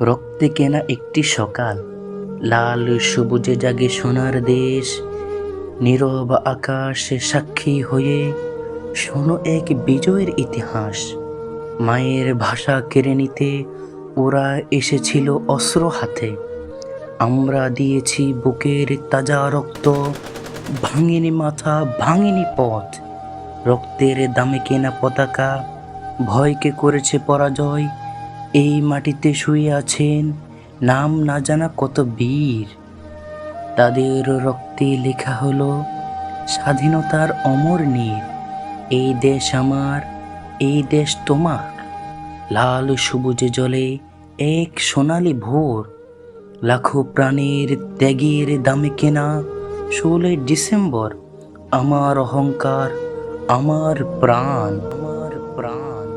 রক্তে কেনা একটি সকাল, লাল সবুজে জাগে সোনার দেশ। নীরব আকাশে সাক্ষী হয়ে শোনো এক বিজয়ের ইতিহাস। মায়ের ভাষা কেড়ে নিতে ওরা এসেছিল অস্ত্র হাতে। আমরা দিয়েছি বুকের তাজা রক্ত, ভাঙিনি মাথা, ভাঙিনি পথ। রক্তের দামে কেনা পতাকা ভয়কে করেছে পরাজয়। এই মাটিতে শুয়ে আছেন নাম না জানা কত বীর। তাদের রক্তে লেখা হলো স্বাধীনতার অমর নীর। এই দেশ আমার, এই দেশ তোমার। লাল সবুজে জলে এক সোনালি ভোর। লাখো প্রাণের ত্যাগের দামে কেনা 16 ডিসেম্বর। আমার অহংকার, আমার প্রাণ, আমার প্রাণ।